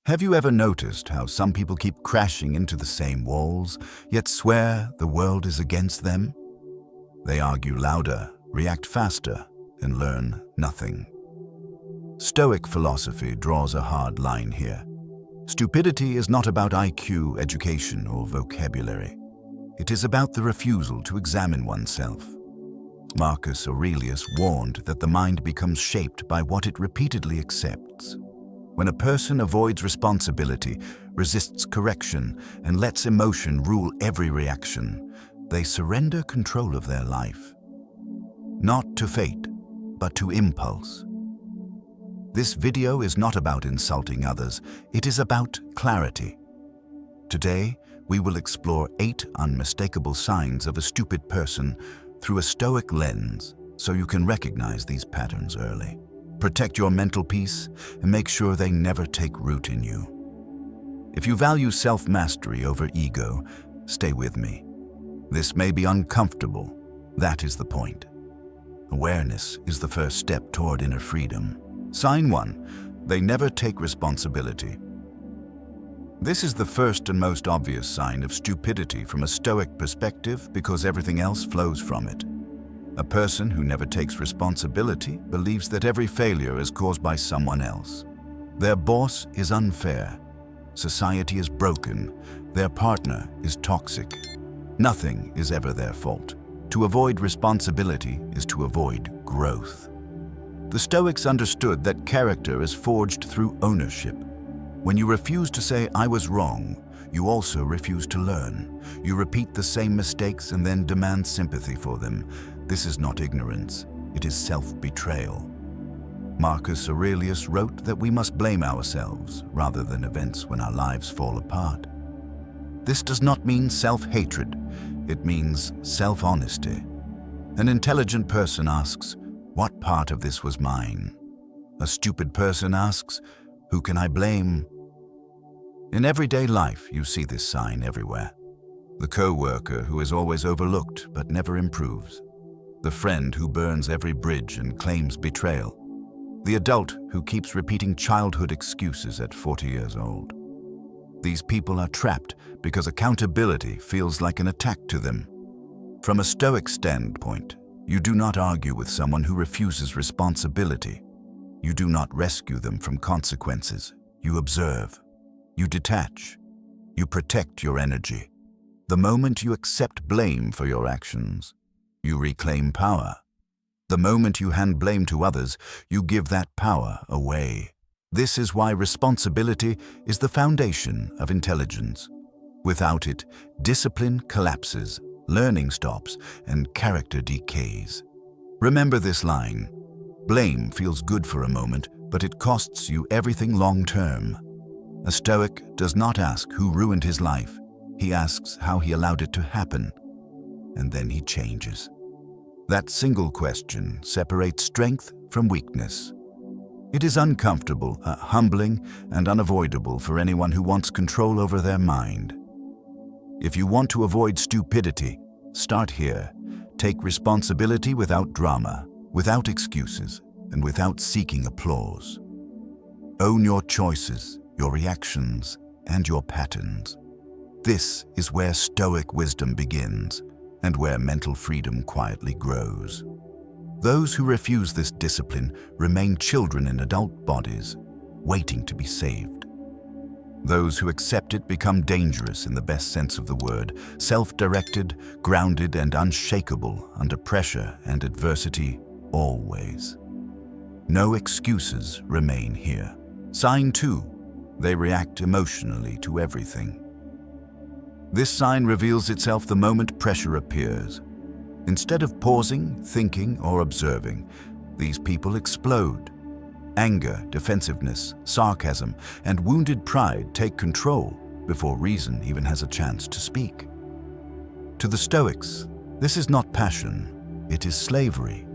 Have you ever noticed how some people keep crashing into the same walls, yet swear the world is against them? They argue louder, react faster, and learn nothing. Stoic philosophy draws a hard line here. Stupidity is not about IQ, education, or vocabulary. It is about the refusal to examine oneself. Marcus Aurelius warned that the mind becomes shaped by what it repeatedly accepts. When a person avoids responsibility, resists correction, and lets emotion rule every reaction, they surrender control of their life. Not to fate, but to impulse. This video is not about insulting others, it is about clarity. Today, we will explore 8 unmistakable signs of a stupid person through a Stoic lens, so you can recognize these patterns early. Protect your mental peace and make sure they never take root in you. If you value self-mastery over ego, stay with me. This may be uncomfortable. That is the point. Awareness is the first step toward inner freedom. Sign 1. They never take responsibility. This is the first and most obvious sign of stupidity from a Stoic perspective because everything else flows from it. A person who never takes responsibility believes that every failure is caused by someone else. Their boss is unfair. Society is broken. Their partner is toxic. Nothing is ever their fault. To avoid responsibility is to avoid growth. The Stoics understood that character is forged through ownership. When you refuse to say, "I was wrong," you also refuse to learn. You repeat the same mistakes and then demand sympathy for them. This is not ignorance, it is self-betrayal. Marcus Aurelius wrote that we must blame ourselves rather than events when our lives fall apart. This does not mean self-hatred, it means self-honesty. An intelligent person asks, "What part of this was mine?" A stupid person asks, "Who can I blame?" In everyday life, you see this sign everywhere. The co-worker who is always overlooked but never improves. The friend who burns every bridge and claims betrayal. The adult who keeps repeating childhood excuses at 40 years old. These people are trapped because accountability feels like an attack to them. From a Stoic standpoint, you do not argue with someone who refuses responsibility. You do not rescue them from consequences. You observe. You detach. You protect your energy. The moment you accept blame for your actions, you reclaim power. The moment you hand blame to others, you give that power away. This is why responsibility is the foundation of intelligence. Without it, discipline collapses, learning stops, and character decays. Remember this line: blame feels good for a moment, but it costs you everything long-term. A Stoic does not ask who ruined his life. He asks how he allowed it to happen, and then he changes. That single question separates strength from weakness. It is uncomfortable, humbling, and unavoidable for anyone who wants control over their mind. If you want to avoid stupidity, start here. Take responsibility without drama, without excuses, and without seeking applause. Own your choices, your reactions, and your patterns. This is where Stoic wisdom begins, and where mental freedom quietly grows. Those who refuse this discipline remain children in adult bodies, waiting to be saved. Those who accept it become dangerous in the best sense of the word, self-directed, grounded, and unshakable under pressure and adversity always. No excuses remain here. Sign 2. They react emotionally to everything. This sign reveals itself the moment pressure appears. Instead of pausing, thinking, or observing, these people explode. Anger, defensiveness, sarcasm, and wounded pride take control before reason even has a chance to speak. To the Stoics, this is not passion, it is slavery.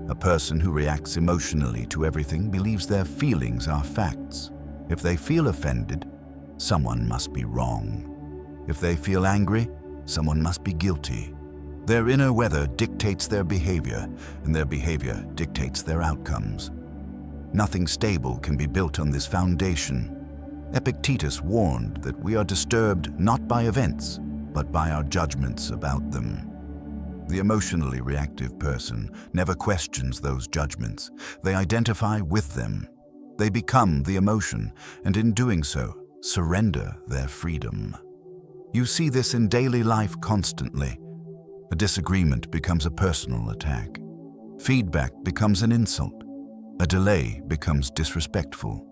A person who reacts emotionally to everything believes their feelings are facts. If they feel offended, someone must be wrong. If they feel angry, someone must be guilty. Their inner weather dictates their behavior, and their behavior dictates their outcomes. Nothing stable can be built on this foundation. Epictetus warned that we are disturbed not by events, but by our judgments about them. The emotionally reactive person never questions those judgments. They identify with them. They become the emotion, and in doing so, surrender their freedom. You see this in daily life constantly. A disagreement becomes a personal attack. Feedback becomes an insult. A delay becomes disrespectful.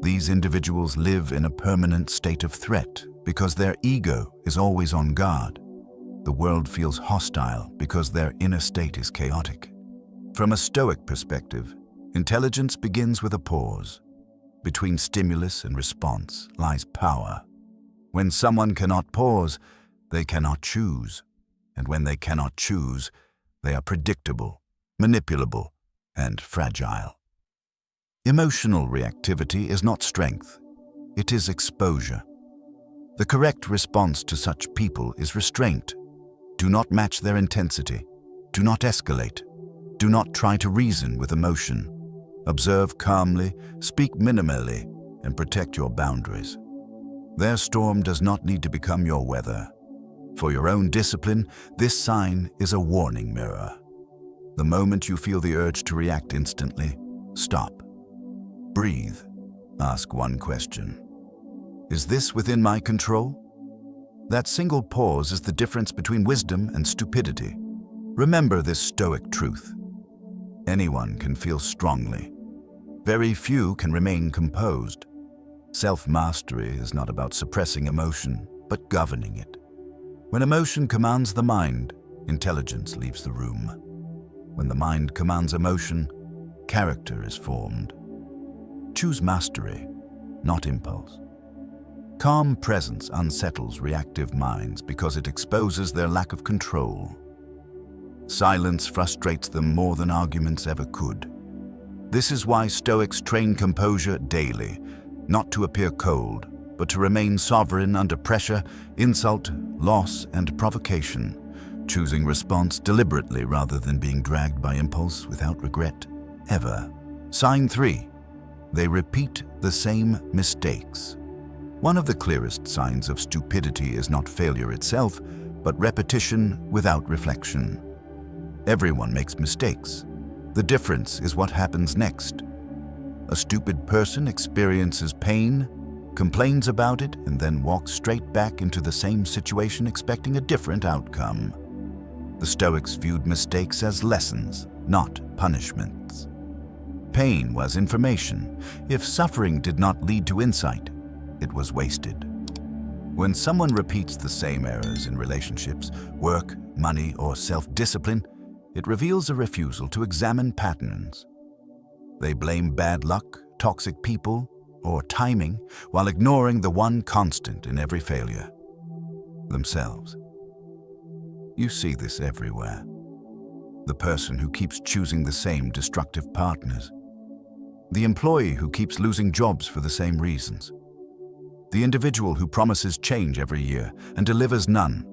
These individuals live in a permanent state of threat because their ego is always on guard. The world feels hostile because their inner state is chaotic. From a Stoic perspective, intelligence begins with a pause. Between stimulus and response lies power. When someone cannot pause, they cannot choose. And when they cannot choose, they are predictable, manipulable, and fragile. Emotional reactivity is not strength. It is exposure. The correct response to such people is restraint. Do not match their intensity. Do not escalate. Do not try to reason with emotion. Observe calmly, speak minimally, and protect your boundaries. Their storm does not need to become your weather. For your own discipline, this sign is a warning mirror. The moment you feel the urge to react instantly, stop. Breathe. Ask one question. Is this within my control? That single pause is the difference between wisdom and stupidity. Remember this Stoic truth. Anyone can feel strongly. Very few can remain composed. Self-mastery is not about suppressing emotion, but governing it. When emotion commands the mind, intelligence leaves the room. When the mind commands emotion, character is formed. Choose mastery, not impulse. Calm presence unsettles reactive minds because it exposes their lack of control. Silence frustrates them more than arguments ever could. This is why Stoics train composure daily, not to appear cold, but to remain sovereign under pressure, insult, loss, and provocation, choosing response deliberately rather than being dragged by impulse without regret, ever. Sign 3. They repeat the same mistakes. One of the clearest signs of stupidity is not failure itself, but repetition without reflection. Everyone makes mistakes. The difference is what happens next. A stupid person experiences pain, complains about it, and then walks straight back into the same situation expecting a different outcome. The Stoics viewed mistakes as lessons, not punishments. Pain was information. If suffering did not lead to insight, it was wasted. When someone repeats the same errors in relationships, work, money, or self-discipline, it reveals a refusal to examine patterns. They blame bad luck, toxic people, or timing, while ignoring the one constant in every failure: themselves. You see this everywhere. The person who keeps choosing the same destructive partners. The employee who keeps losing jobs for the same reasons. The individual who promises change every year and delivers none.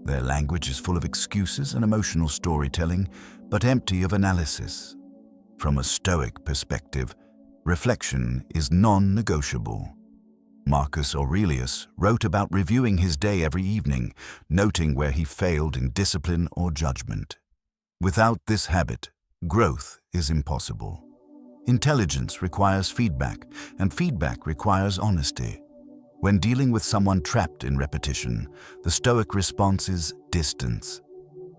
Their language is full of excuses and emotional storytelling, but empty of analysis. From a Stoic perspective, reflection is non-negotiable. Marcus Aurelius wrote about reviewing his day every evening, noting where he failed in discipline or judgment. Without this habit, growth is impossible. Intelligence requires feedback, and feedback requires honesty. When dealing with someone trapped in repetition, the Stoic response is distance.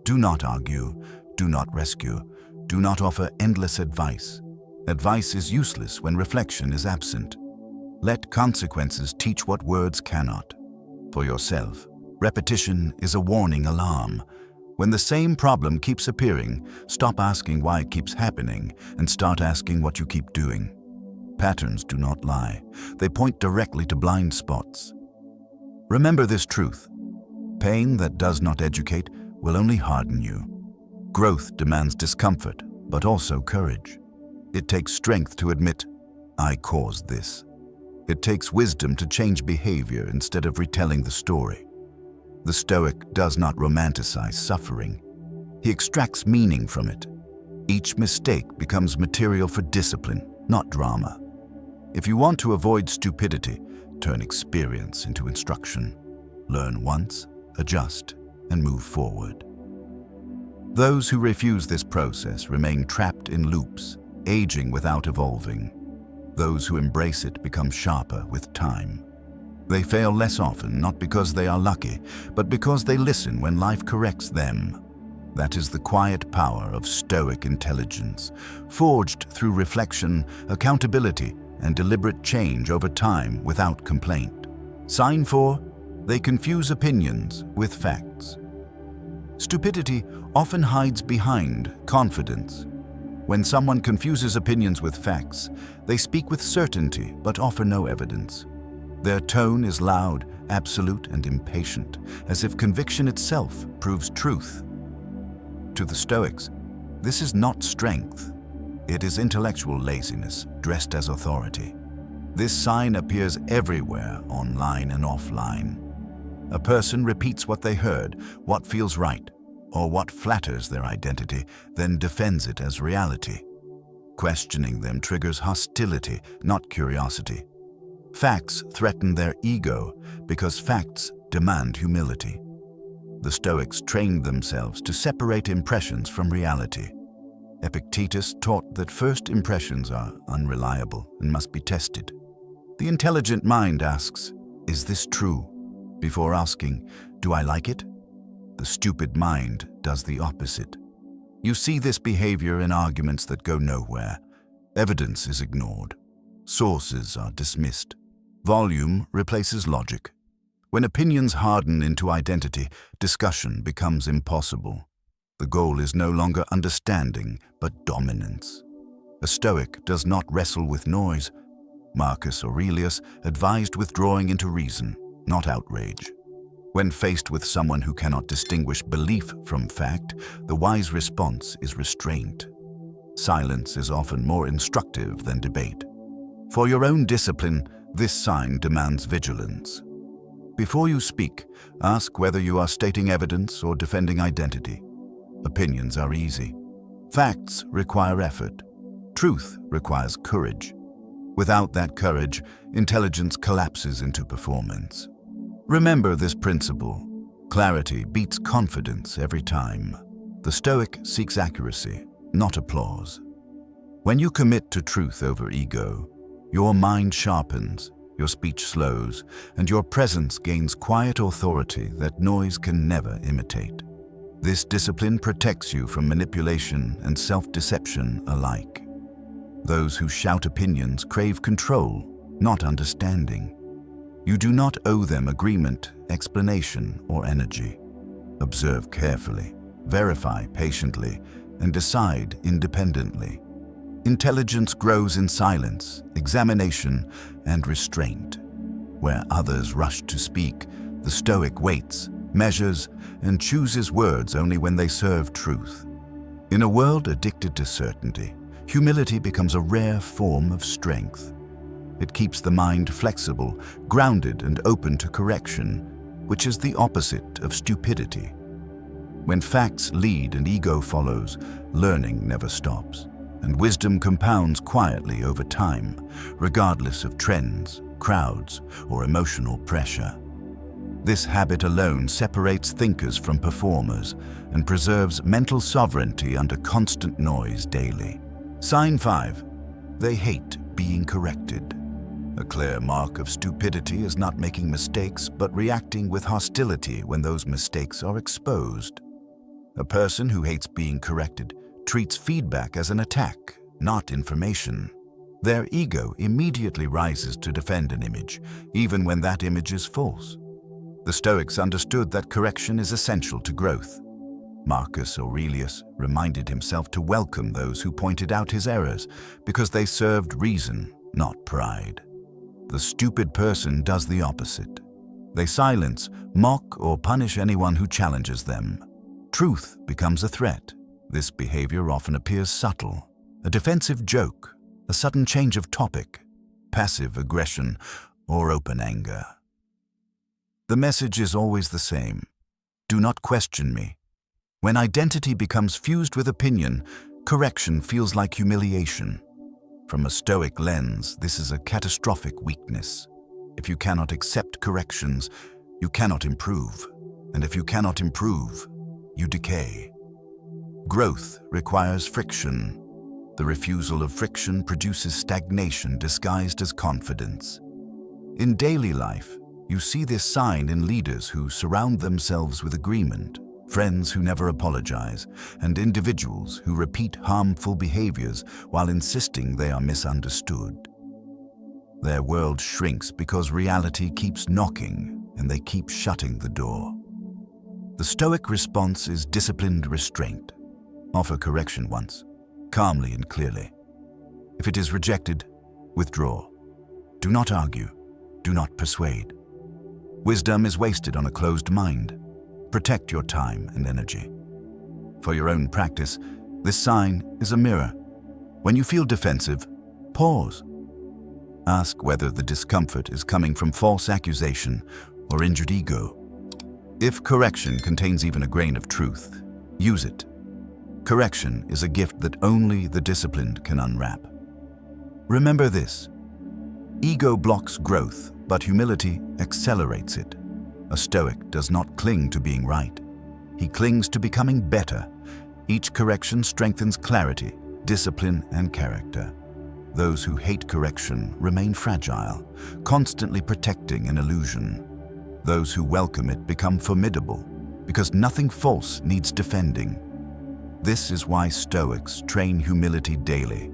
Do not argue, do not rescue, do not offer endless advice. Advice is useless when reflection is absent. Let consequences teach what words cannot. For yourself, repetition is a warning alarm. When the same problem keeps appearing, stop asking why it keeps happening and start asking what you keep doing. Patterns do not lie. They point directly to blind spots. Remember this truth. Pain that does not educate will only harden you. Growth demands discomfort, but also courage. It takes strength to admit, I caused this. It takes wisdom to change behavior instead of retelling the story. The Stoic does not romanticize suffering. He extracts meaning from it. Each mistake becomes material for discipline, not drama. If you want to avoid stupidity, turn experience into instruction. Learn once, adjust, and move forward. Those who refuse this process remain trapped in loops, aging without evolving. Those who embrace it become sharper with time. They fail less often, not because they are lucky, but because they listen when life corrects them. That is the quiet power of Stoic intelligence, forged through reflection, accountability, and deliberate change over time without complaint. Sign 4. They confuse opinions with facts. Stupidity often hides behind confidence. When someone confuses opinions with facts, they speak with certainty but offer no evidence. Their tone is loud, absolute, and impatient, as if conviction itself proves truth. To the Stoics, this is not strength. It is intellectual laziness dressed as authority. This sign appears everywhere, online and offline. A person repeats what they heard, what feels right, or what flatters their identity, then defends it as reality. Questioning them triggers hostility, not curiosity. Facts threaten their ego because facts demand humility. The Stoics trained themselves to separate impressions from reality. Epictetus taught that first impressions are unreliable and must be tested. The intelligent mind asks, "Is this true?" before asking, "Do I like it?" The stupid mind does the opposite. You see this behavior in arguments that go nowhere. Evidence is ignored. Sources are dismissed. Volume replaces logic. When opinions harden into identity, discussion becomes impossible. The goal is no longer understanding, but dominance. A Stoic does not wrestle with noise. Marcus Aurelius advised withdrawing into reason, not outrage. When faced with someone who cannot distinguish belief from fact, the wise response is restraint. Silence is often more instructive than debate. For your own discipline, this sign demands vigilance. Before you speak, ask whether you are stating evidence or defending identity. Opinions are easy. Facts require effort. Truth requires courage. Without that courage, intelligence collapses into performance. Remember this principle. Clarity beats confidence every time. The Stoic seeks accuracy, not applause. When you commit to truth over ego, your mind sharpens, your speech slows, and your presence gains quiet authority that noise can never imitate. This discipline protects you from manipulation and self-deception alike. Those who shout opinions crave control, not understanding. You do not owe them agreement, explanation, or energy. Observe carefully, verify patiently, and decide independently. Intelligence grows in silence, examination, and restraint. Where others rush to speak, the Stoic waits, measures, and chooses words only when they serve truth. In a world addicted to certainty, humility becomes a rare form of strength. It keeps the mind flexible, grounded, and open to correction, which is the opposite of stupidity. When facts lead and ego follows, learning never stops, and wisdom compounds quietly over time, regardless of trends, crowds, or emotional pressure. This habit alone separates thinkers from performers and preserves mental sovereignty under constant noise daily. Sign 5. They hate being corrected. A clear mark of stupidity is not making mistakes, but reacting with hostility when those mistakes are exposed. A person who hates being corrected treats feedback as an attack, not information. Their ego immediately rises to defend an image, even when that image is false. The Stoics understood that correction is essential to growth. Marcus Aurelius reminded himself to welcome those who pointed out his errors because they served reason, not pride. The stupid person does the opposite. They silence, mock, or punish anyone who challenges them. Truth becomes a threat. This behavior often appears subtle, a defensive joke, a sudden change of topic, passive aggression, or open anger. The message is always the same. Do not question me. When identity becomes fused with opinion, correction feels like humiliation. From a Stoic lens, this is a catastrophic weakness. If you cannot accept corrections, you cannot improve. And if you cannot improve, you decay. Growth requires friction. The refusal of friction produces stagnation disguised as confidence. In daily life, you see this sign in leaders who surround themselves with agreement, friends who never apologize, and individuals who repeat harmful behaviors while insisting they are misunderstood. Their world shrinks because reality keeps knocking and they keep shutting the door. The Stoic response is disciplined restraint. Offer correction once, calmly and clearly. If it is rejected, withdraw. Do not argue. Do not persuade. Wisdom is wasted on a closed mind. Protect your time and energy. For your own practice, this sign is a mirror. When you feel defensive, pause. Ask whether the discomfort is coming from false accusation or injured ego. If correction contains even a grain of truth, use it. Correction is a gift that only the disciplined can unwrap. Remember this: ego blocks growth, but humility accelerates it. A Stoic does not cling to being right. He clings to becoming better. Each correction strengthens clarity, discipline, and character. Those who hate correction remain fragile, constantly protecting an illusion. Those who welcome it become formidable, because nothing false needs defending. This is why Stoics train humility daily,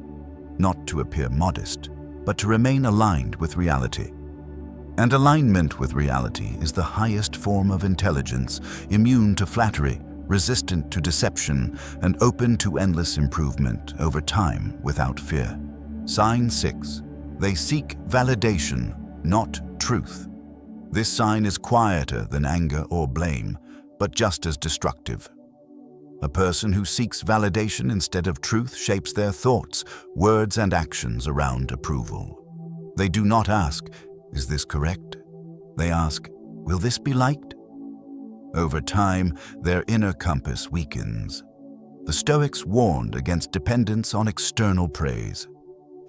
not to appear modest, but to remain aligned with reality. And alignment with reality is the highest form of intelligence, immune to flattery, resistant to deception, and open to endless improvement over time without fear. Sign 6. They seek validation, not truth. This sign is quieter than anger or blame, but just as destructive. A person who seeks validation instead of truth shapes their thoughts, words, and actions around approval. They do not ask, "Is this correct?" They ask, "Will this be liked?" Over time, their inner compass weakens. The Stoics warned against dependence on external praise.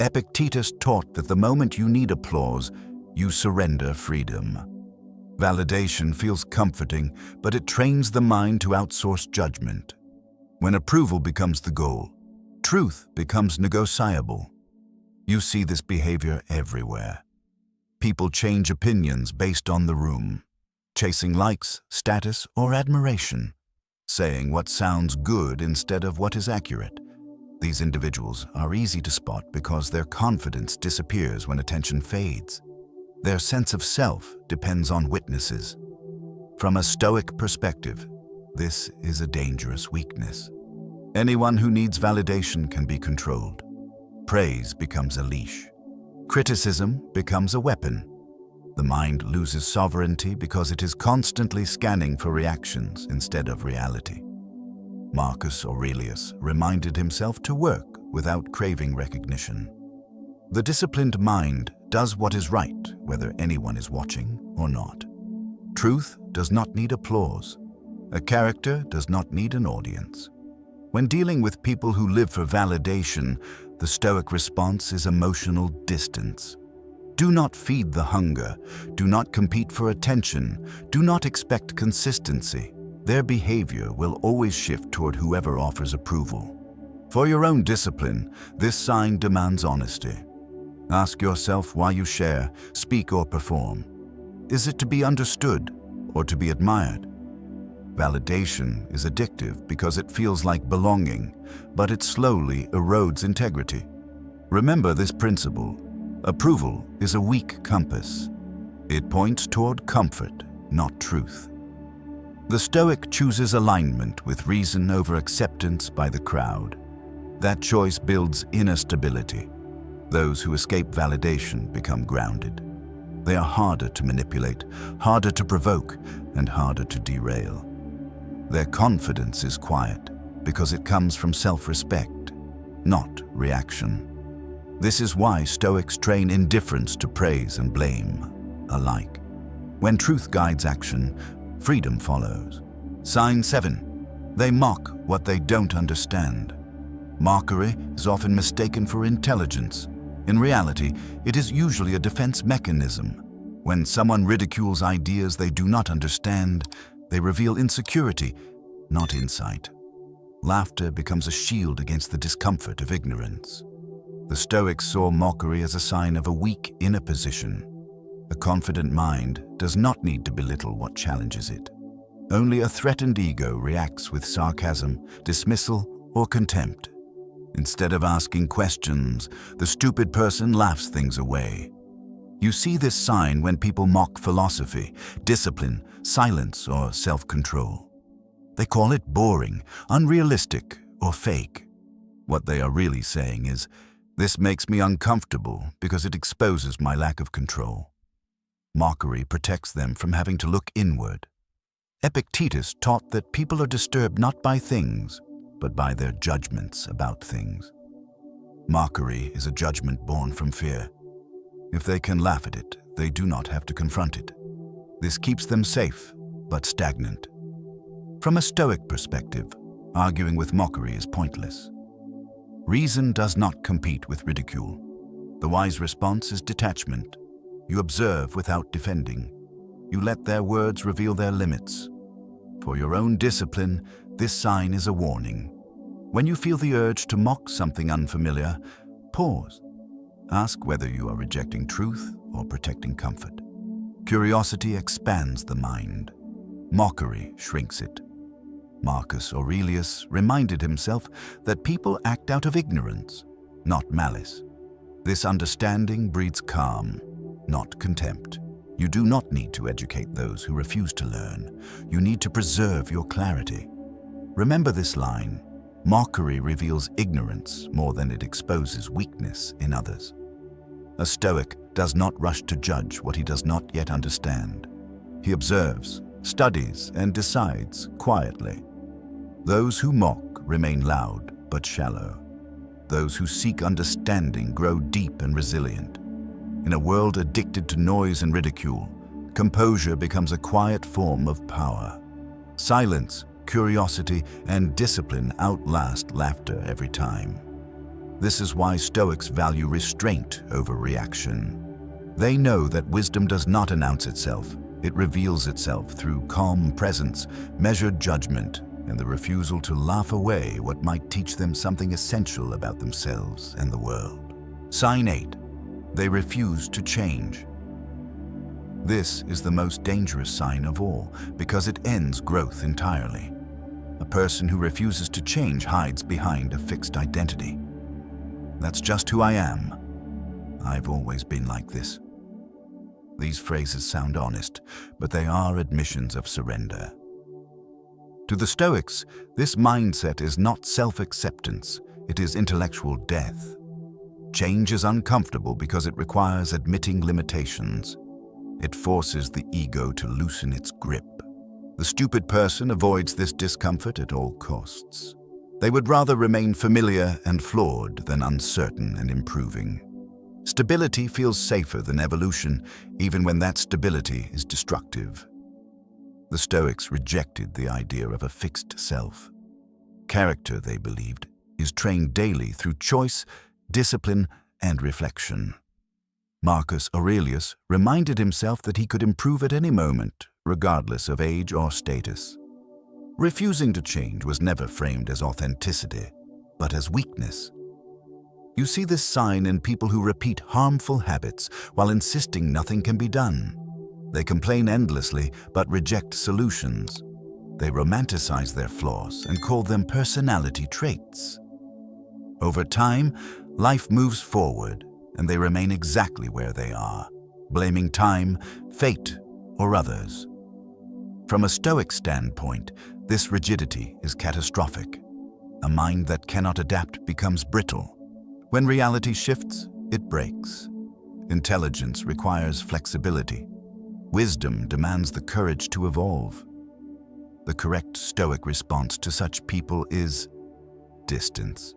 Epictetus taught that the moment you need applause, you surrender freedom. Validation feels comforting, but it trains the mind to outsource judgment. When approval becomes the goal, truth becomes negotiable. You see this behavior everywhere. People change opinions based on the room, chasing likes, status, or admiration, saying what sounds good instead of what is accurate. These individuals are easy to spot because their confidence disappears when attention fades. Their sense of self depends on witnesses. From a Stoic perspective, this is a dangerous weakness. Anyone who needs validation can be controlled. Praise becomes a leash. Criticism becomes a weapon. The mind loses sovereignty because it is constantly scanning for reactions instead of reality. Marcus Aurelius reminded himself to work without craving recognition. The disciplined mind does what is right, whether anyone is watching or not. Truth does not need applause. A character does not need an audience. When dealing with people who live for validation, the Stoic response is emotional distance. Do not feed the hunger. Do not compete for attention. Do not expect consistency. Their behavior will always shift toward whoever offers approval. For your own discipline, this sign demands honesty. Ask yourself why you share, speak, or perform. Is it to be understood or to be admired? Validation is addictive because it feels like belonging, but it slowly erodes integrity. Remember this principle. Approval is a weak compass. It points toward comfort, not truth. The Stoic chooses alignment with reason over acceptance by the crowd. That choice builds inner stability. Those who escape validation become grounded. They are harder to manipulate, harder to provoke, and harder to derail. Their confidence is quiet because it comes from self-respect, not reaction. This is why Stoics train indifference to praise and blame alike. When truth guides action, freedom follows. Sign 7. They mock what they don't understand. Mockery is often mistaken for intelligence. In reality, it is usually a defense mechanism. When someone ridicules ideas they do not understand, they reveal insecurity, not insight. Laughter becomes a shield against the discomfort of ignorance. The Stoics saw mockery as a sign of a weak inner position. A confident mind does not need to belittle what challenges it. Only a threatened ego reacts with sarcasm, dismissal, or contempt. Instead of asking questions, the stupid person laughs things away. You see this sign when people mock philosophy, discipline, silence, or self-control. They call it boring, unrealistic, or fake. What they are really saying is, "This makes me uncomfortable because it exposes my lack of control." Mockery protects them from having to look inward. Epictetus taught that people are disturbed not by things, but by their judgments about things. Mockery is a judgment born from fear. If they can laugh at it, they do not have to confront it. This keeps them safe, but stagnant. From a Stoic perspective, arguing with mockery is pointless. Reason does not compete with ridicule. The wise response is detachment. You observe without defending. You let their words reveal their limits. For your own discipline, this sign is a warning. When you feel the urge to mock something unfamiliar, pause. Ask whether you are rejecting truth or protecting comfort. Curiosity expands the mind. Mockery shrinks it. Marcus Aurelius reminded himself that people act out of ignorance, not malice. This understanding breeds calm, not contempt. You do not need to educate those who refuse to learn. You need to preserve your clarity. Remember this line: mockery reveals ignorance more than it exposes weakness in others. A Stoic does not rush to judge what he does not yet understand. He observes, studies, and decides quietly. Those who mock remain loud but shallow. Those who seek understanding grow deep and resilient. In a world addicted to noise and ridicule, composure becomes a quiet form of power. Silence, curiosity, and discipline outlast laughter every time. This is why Stoics value restraint over reaction. They know that wisdom does not announce itself. It reveals itself through calm presence, measured judgment, and the refusal to laugh away what might teach them something essential about themselves and the world. Sign 8. They refuse to change. This is the most dangerous sign of all because it ends growth entirely. A person who refuses to change hides behind a fixed identity. That's just who I am. I've always been like this. These phrases sound honest, but they are admissions of surrender. To the Stoics, this mindset is not self-acceptance, it is intellectual death. Change is uncomfortable because it requires admitting limitations. It forces the ego to loosen its grip. The stupid person avoids this discomfort at all costs. They would rather remain familiar and flawed than uncertain and improving. Stability feels safer than evolution, even when that stability is destructive. The Stoics rejected the idea of a fixed self. Character, they believed, is trained daily through choice, discipline, and reflection. Marcus Aurelius reminded himself that he could improve at any moment, regardless of age or status. Refusing to change was never framed as authenticity, but as weakness. You see this sign in people who repeat harmful habits while insisting nothing can be done. They complain endlessly but reject solutions. They romanticize their flaws and call them personality traits. Over time, life moves forward and they remain exactly where they are, blaming time, fate, or others. From a Stoic standpoint, this rigidity is catastrophic. A mind that cannot adapt becomes brittle. When reality shifts, it breaks. Intelligence requires flexibility. Wisdom demands the courage to evolve. The correct Stoic response to such people is distance.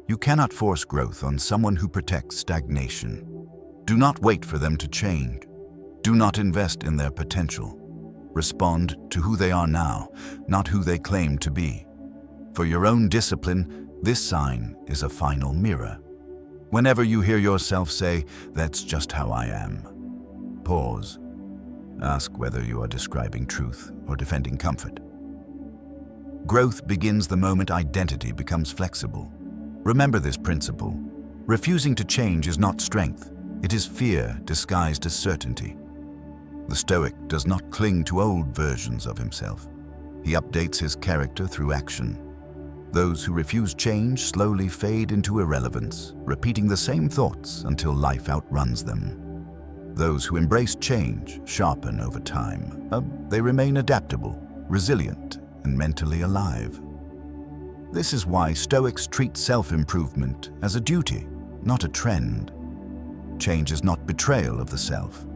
You cannot force growth on someone who protects stagnation. Do not wait for them to change. Do not invest in their potential. Respond to who they are now, not who they claim to be. For your own discipline, this sign is a final mirror. Whenever you hear yourself say, "That's just how I am," pause. Ask whether you are describing truth or defending comfort. Growth begins the moment identity becomes flexible. Remember this principle. Refusing to change is not strength. It is fear disguised as certainty. The Stoic does not cling to old versions of himself. He updates his character through action. Those who refuse change slowly fade into irrelevance, repeating the same thoughts until life outruns them. Those who embrace change sharpen over time. They remain adaptable, resilient, and mentally alive. This is why Stoics treat self-improvement as a duty, not a trend. Change is not betrayal of the self.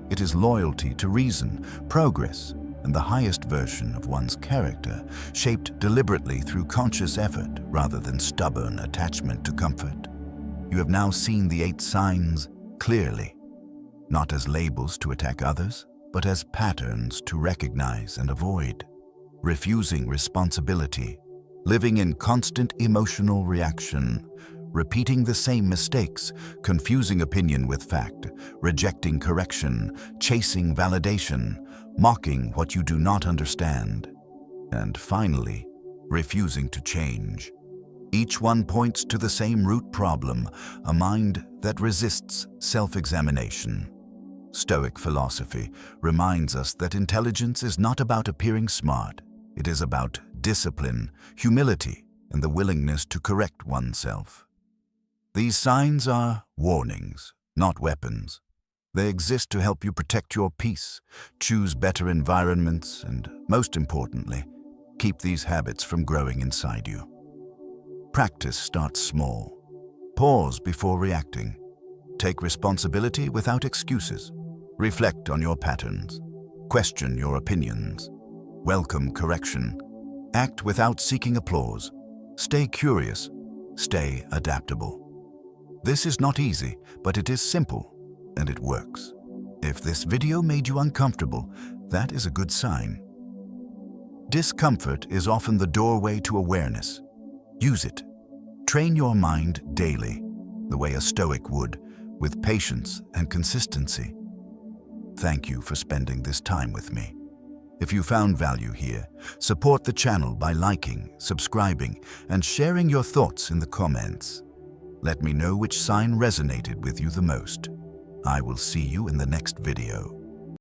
It is loyalty to reason, progress, and the highest version of one's character, shaped deliberately through conscious effort rather than stubborn attachment to comfort. You have now seen the 8 signs clearly, not as labels to attack others, but as patterns to recognize and avoid. Refusing responsibility, living in constant emotional reaction, repeating the same mistakes, confusing opinion with fact, rejecting correction, chasing validation, mocking what you do not understand, and finally, refusing to change. Each one points to the same root problem, a mind that resists self-examination. Stoic philosophy reminds us that intelligence is not about appearing smart. It is about discipline, humility, and the willingness to correct oneself. These signs are warnings, not weapons. They exist to help you protect your peace, choose better environments, and, most importantly, keep these habits from growing inside you. Practice starts small. Pause before reacting. Take responsibility without excuses. Reflect on your patterns. Question your opinions. Welcome correction. Act without seeking applause. Stay curious. Stay adaptable. This is not easy, but it is simple, and it works. If this video made you uncomfortable, that is a good sign. Discomfort is often the doorway to awareness. Use it. Train your mind daily, the way a Stoic would, with patience and consistency. Thank you for spending this time with me. If you found value here, support the channel by liking, subscribing, and sharing your thoughts in the comments. Let me know which sign resonated with you the most. I will see you in the next video.